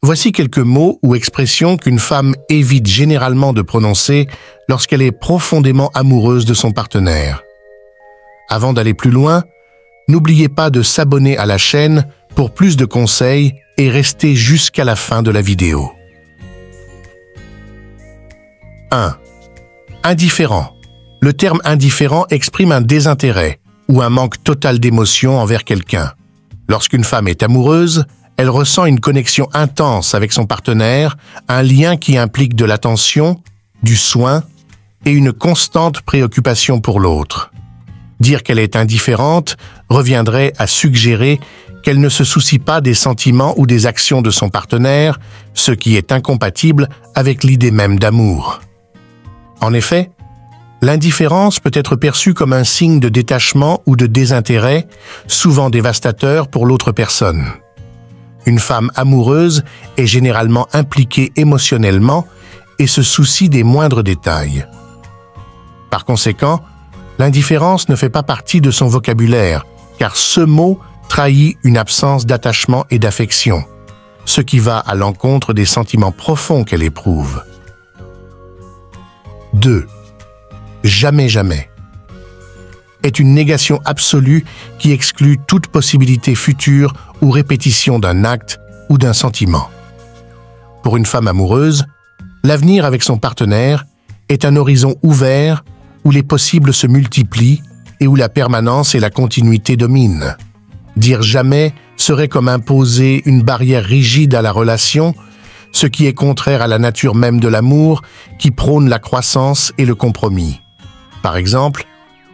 Voici quelques mots ou expressions qu'une femme évite généralement de prononcer lorsqu'elle est profondément amoureuse de son partenaire. Avant d'aller plus loin, n'oubliez pas de s'abonner à la chaîne pour plus de conseils et restez jusqu'à la fin de la vidéo. 1. Indifférent. Le terme indifférent exprime un désintérêt ou un manque total d'émotion envers quelqu'un. Lorsqu'une femme est amoureuse, elle ressent une connexion intense avec son partenaire, un lien qui implique de l'attention, du soin et une constante préoccupation pour l'autre. Dire qu'elle est indifférente reviendrait à suggérer qu'elle ne se soucie pas des sentiments ou des actions de son partenaire, ce qui est incompatible avec l'idée même d'amour. En effet, l'indifférence peut être perçue comme un signe de détachement ou de désintérêt, souvent dévastateur pour l'autre personne. Une femme amoureuse est généralement impliquée émotionnellement et se soucie des moindres détails. Par conséquent, l'indifférence ne fait pas partie de son vocabulaire, car ce mot trahit une absence d'attachement et d'affection, ce qui va à l'encontre des sentiments profonds qu'elle éprouve. 2. Jamais, jamais est une négation absolue qui exclut toute possibilité future ou répétition d'un acte ou d'un sentiment. Pour une femme amoureuse, l'avenir avec son partenaire est un horizon ouvert où les possibles se multiplient et où la permanence et la continuité dominent. Dire jamais serait comme imposer une barrière rigide à la relation, ce qui est contraire à la nature même de l'amour qui prône la croissance et le compromis. Par exemple,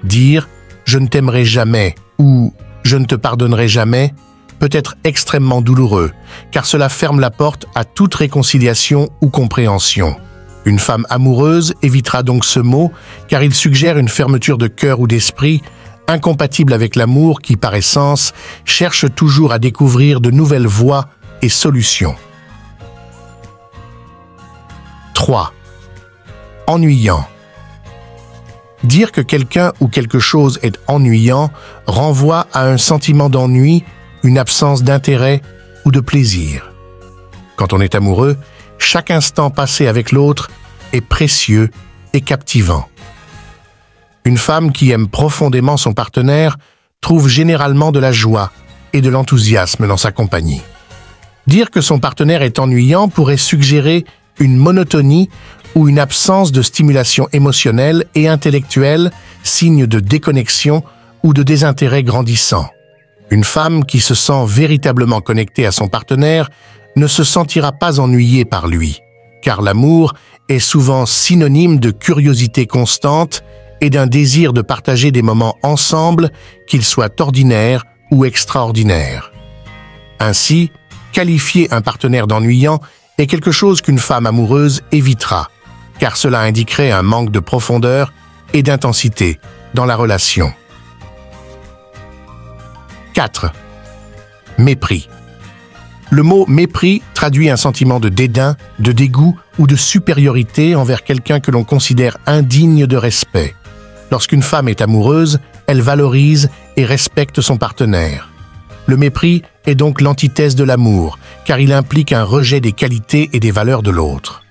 dire « je ne t'aimerai jamais » ou « je ne te pardonnerai jamais » peut être extrêmement douloureux, car cela ferme la porte à toute réconciliation ou compréhension. Une femme amoureuse évitera donc ce mot, car il suggère une fermeture de cœur ou d'esprit, incompatible avec l'amour qui, par essence, cherche toujours à découvrir de nouvelles voies et solutions. 3. Ennuyant. Dire que quelqu'un ou quelque chose est ennuyant renvoie à un sentiment d'ennui, une absence d'intérêt ou de plaisir. Quand on est amoureux, chaque instant passé avec l'autre est précieux et captivant. Une femme qui aime profondément son partenaire trouve généralement de la joie et de l'enthousiasme dans sa compagnie. Dire que son partenaire est ennuyant pourrait suggérer une monotonie ou une absence de stimulation émotionnelle et intellectuelle, signe de déconnexion ou de désintérêt grandissant. Une femme qui se sent véritablement connectée à son partenaire ne se sentira pas ennuyée par lui, car l'amour est souvent synonyme de curiosité constante et d'un désir de partager des moments ensemble, qu'ils soient ordinaires ou extraordinaires. Ainsi, qualifier un partenaire d'ennuyant est quelque chose qu'une femme amoureuse évitera, car cela indiquerait un manque de profondeur et d'intensité dans la relation. 4. Mépris. Le mot « mépris » traduit un sentiment de dédain, de dégoût ou de supériorité envers quelqu'un que l'on considère indigne de respect. Lorsqu'une femme est amoureuse, elle valorise et respecte son partenaire. Le mépris est donc l'antithèse de l'amour, car il implique un rejet des qualités et des valeurs de l'autre.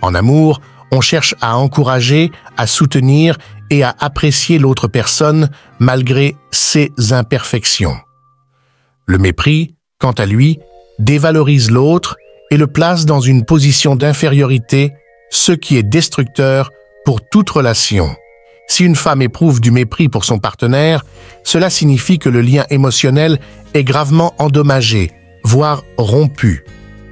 En amour, on cherche à encourager, à soutenir et à apprécier l'autre personne malgré ses imperfections. Le mépris, quant à lui, dévalorise l'autre et le place dans une position d'infériorité, ce qui est destructeur pour toute relation. Si une femme éprouve du mépris pour son partenaire, cela signifie que le lien émotionnel est gravement endommagé, voire rompu.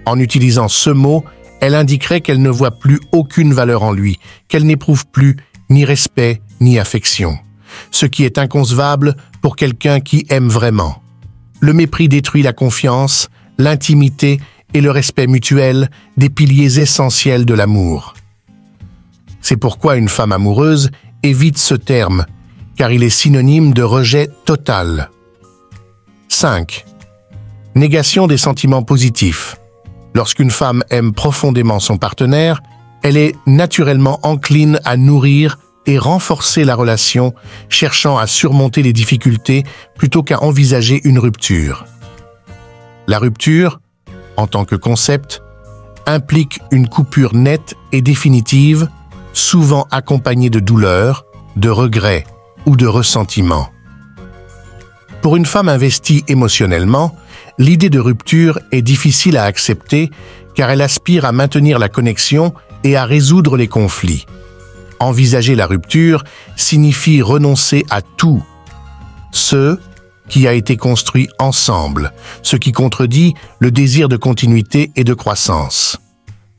En utilisant ce mot, elle indiquerait qu'elle ne voit plus aucune valeur en lui, qu'elle n'éprouve plus ni respect ni affection, ce qui est inconcevable pour quelqu'un qui aime vraiment. Le mépris détruit la confiance, l'intimité et le respect mutuel, des piliers essentiels de l'amour. C'est pourquoi une femme amoureuse évite ce terme, car il est synonyme de rejet total. 5. Négation des sentiments positifs. Lorsqu'une femme aime profondément son partenaire, elle est naturellement encline à nourrir et renforcer la relation, cherchant à surmonter les difficultés plutôt qu'à envisager une rupture. La rupture, en tant que concept, implique une coupure nette et définitive, souvent accompagnée de douleur, de regret ou de ressentiment. Pour une femme investie émotionnellement, l'idée de rupture est difficile à accepter car elle aspire à maintenir la connexion et à résoudre les conflits. Envisager la rupture signifie renoncer à tout, ce qui a été construit ensemble, ce qui contredit le désir de continuité et de croissance.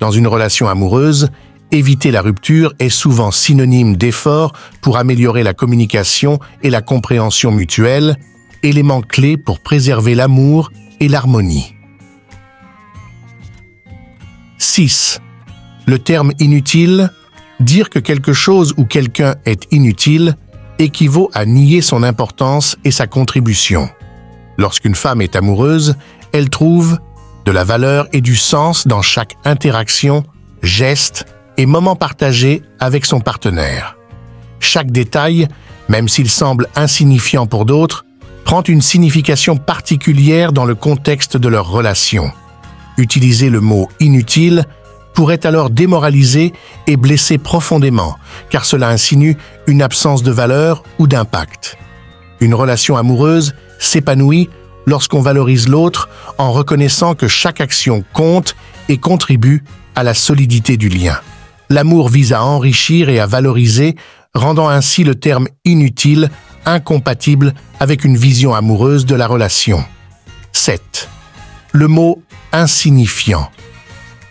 Dans une relation amoureuse, éviter la rupture est souvent synonyme d'effort pour améliorer la communication et la compréhension mutuelle, éléments clés pour préserver l'amour et l'harmonie. 6. Le terme « inutile », dire que quelque chose ou quelqu'un est inutile, équivaut à nier son importance et sa contribution. Lorsqu'une femme est amoureuse, elle trouve de la valeur et du sens dans chaque interaction, geste et moment partagé avec son partenaire. Chaque détail, même s'il semble insignifiant pour d'autres, prend une signification particulière dans le contexte de leur relation. Utiliser le mot « inutile » pourrait alors démoraliser et blesser profondément, car cela insinue une absence de valeur ou d'impact. Une relation amoureuse s'épanouit lorsqu'on valorise l'autre en reconnaissant que chaque action compte et contribue à la solidité du lien. L'amour vise à enrichir et à valoriser, rendant ainsi le terme « inutile » incompatible avec une vision amoureuse de la relation. 7. Le mot « insignifiant ».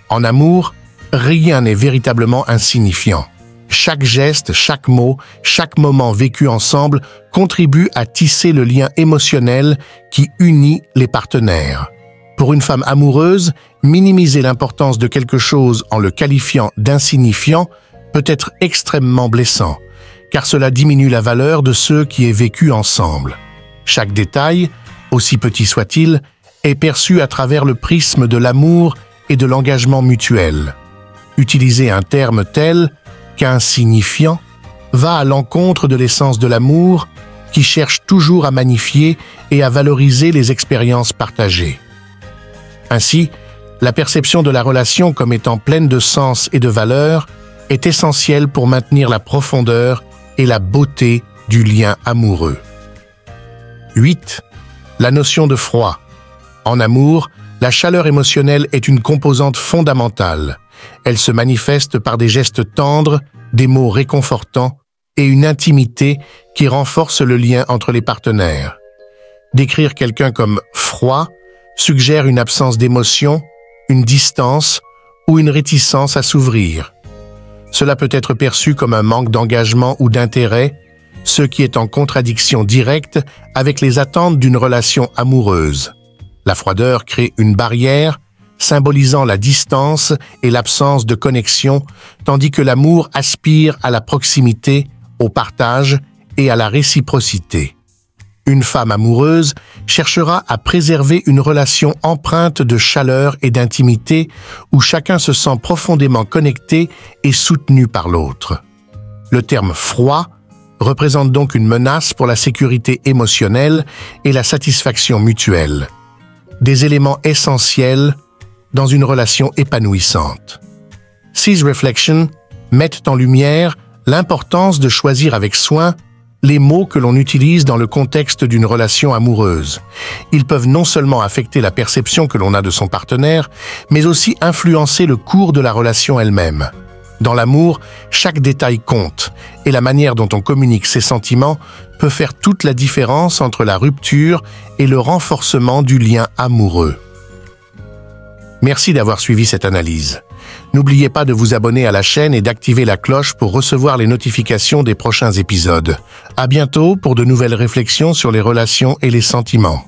En amour, rien n'est véritablement insignifiant. Chaque geste, chaque mot, chaque moment vécu ensemble contribue à tisser le lien émotionnel qui unit les partenaires. Pour une femme amoureuse, minimiser l'importance de quelque chose en le qualifiant d'insignifiant peut être extrêmement blessant, car cela diminue la valeur de ce qui est vécu ensemble. Chaque détail, aussi petit soit-il, est perçu à travers le prisme de l'amour et de l'engagement mutuel. Utiliser un terme tel qu'insignifiant va à l'encontre de l'essence de l'amour qui cherche toujours à magnifier et à valoriser les expériences partagées. Ainsi, la perception de la relation comme étant pleine de sens et de valeur est essentielle pour maintenir la profondeur et la beauté du lien amoureux. 8. La notion de froid. En amour, la chaleur émotionnelle est une composante fondamentale. Elle se manifeste par des gestes tendres, des mots réconfortants et une intimité qui renforce le lien entre les partenaires. Décrire quelqu'un comme froid suggère une absence d'émotion, une distance ou une réticence à s'ouvrir. Cela peut être perçu comme un manque d'engagement ou d'intérêt, ce qui est en contradiction directe avec les attentes d'une relation amoureuse. La froideur crée une barrière, symbolisant la distance et l'absence de connexion, tandis que l'amour aspire à la proximité, au partage et à la réciprocité. Une femme amoureuse cherchera à préserver une relation empreinte de chaleur et d'intimité où chacun se sent profondément connecté et soutenu par l'autre. Le terme « froid » représente donc une menace pour la sécurité émotionnelle et la satisfaction mutuelle. Des éléments essentiels dans une relation épanouissante. These Reflections mettent en lumière l'importance de choisir avec soin les mots que l'on utilise dans le contexte d'une relation amoureuse. Ils peuvent non seulement affecter la perception que l'on a de son partenaire, mais aussi influencer le cours de la relation elle-même. Dans l'amour, chaque détail compte, et la manière dont on communique ses sentiments peut faire toute la différence entre la rupture et le renforcement du lien amoureux. Merci d'avoir suivi cette analyse. N'oubliez pas de vous abonner à la chaîne et d'activer la cloche pour recevoir les notifications des prochains épisodes. À bientôt pour de nouvelles réflexions sur les relations et les sentiments.